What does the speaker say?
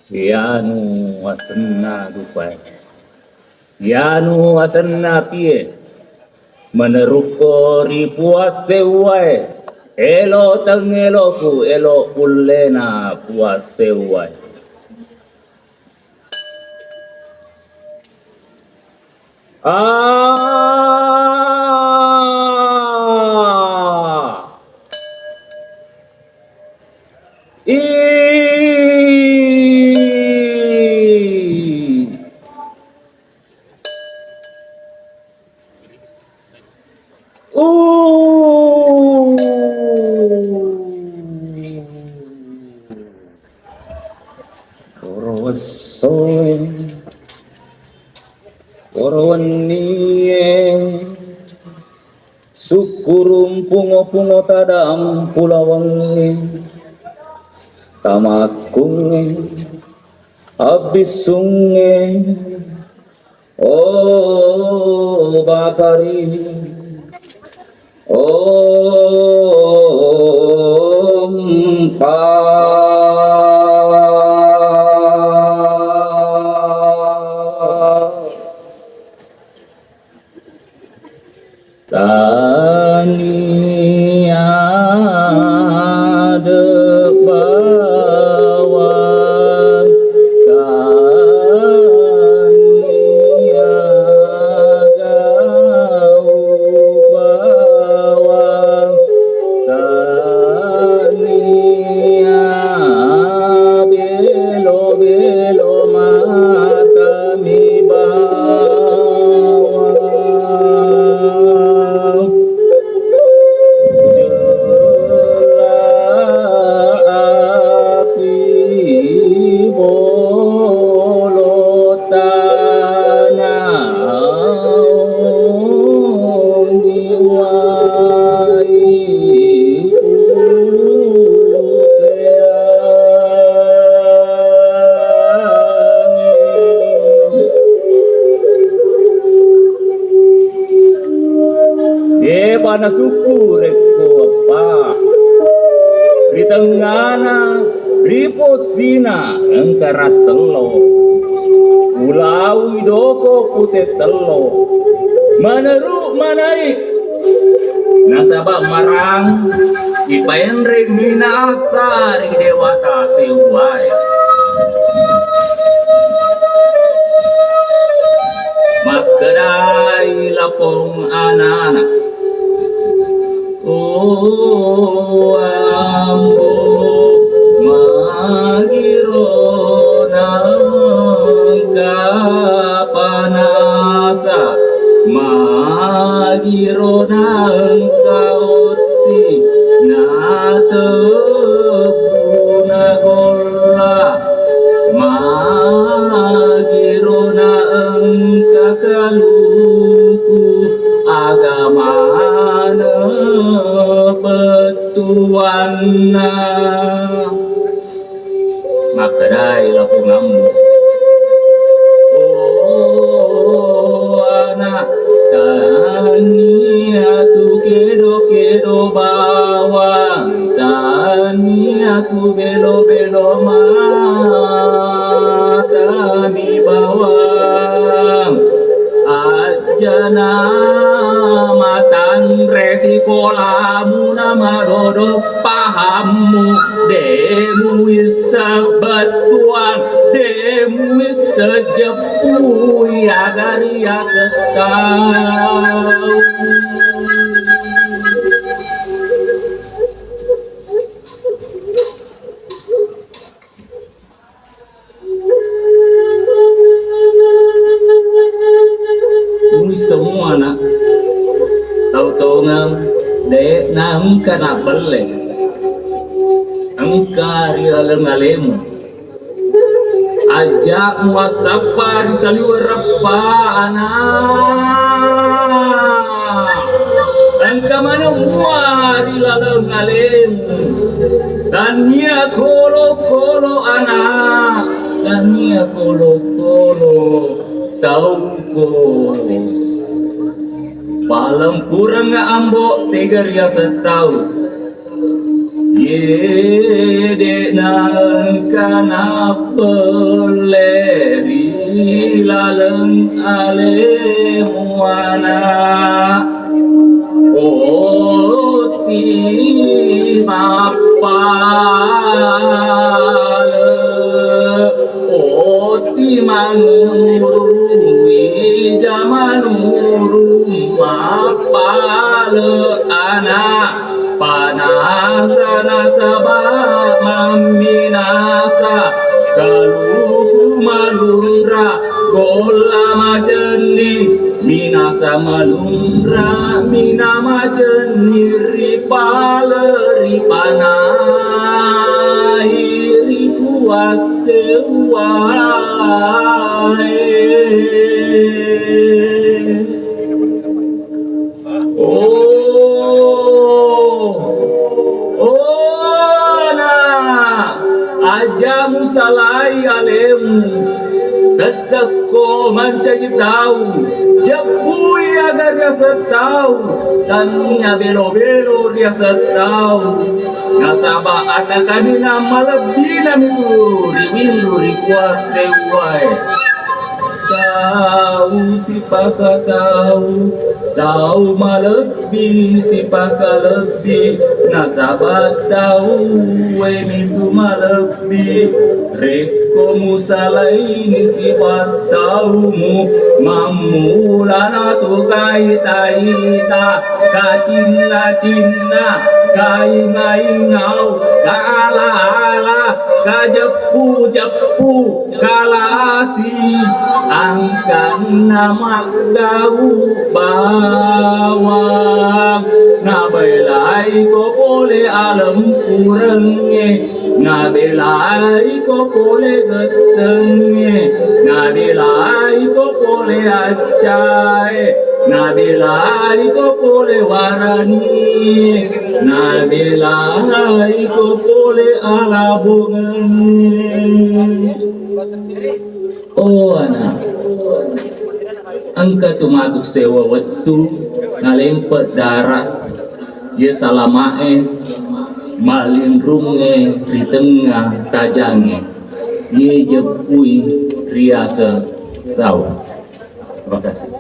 Yanu wasanna dupai. Yanu wasanna pie. Meneruko ripuas sewai. Elo tengeloku elo ulena puas sewai. Sukurum pungo-pungo tadam pulawangi tamakungi abis sungai oh bakari oh Tani ada bawang, tani agau bawang, tani belo-belo mata mi Pana suku reko apa ritengana riposina engkara telo pulau idoko pute telo maneru manai nasabak marang ipaenre mina asa ring dewata sewai makedai lapong anak-anak oh ambo magiro nangka panasa magiro nangka oti na tebu na gola magiro nangka kaluku agamana betuana makadai lapung ambu oh anak taniatu kedo-kedo bawang taniatu belo-belo mata mi bawang ajana matang resiko lamu nama dodo pahammu demu isabatuan demu sejepu ya dari ya setau semua nak tahu-tahu ngam dek nam kana belle angkari alem-alem ajak muasapa disaliur apa anak angka mana muari alem-alem tania kolo-kolo anak tania kolo-kolo tauko paling kurang ambo 3 setahun ye dekna kana peleri laleng ale muana oti mapale oti manurui jamanuru mapale anak panasana sabah maminasa kaluku malundra gola majeni minasa malundra minama jeni ripale ripanai ripuasewai aja musalai alemu tetap ko mencari tahu jepui agar dia tahu dan nia belo-belo dia tahu nasabah atakan nama lebih namiku riwindu rikuase wai tahu si paka tahu malebih si paka lebih nasabah tahu itu malebih reko musalaini sifat taumu mamulana tu kaita kacina kai ngau kala kajepu kalasi angkan nama gau bawang nabelai ko boleh alam kurenge nabelai ko boleh getenge nabelai ko boleh acai nabelai ko boleh warani nabelai ko boleh alabungan. Oh anak angka tumatuk sewa waktu ngalempet darah ye salamae malindrunge di tengah tajange ye jepui riasa tahu. Terima kasih.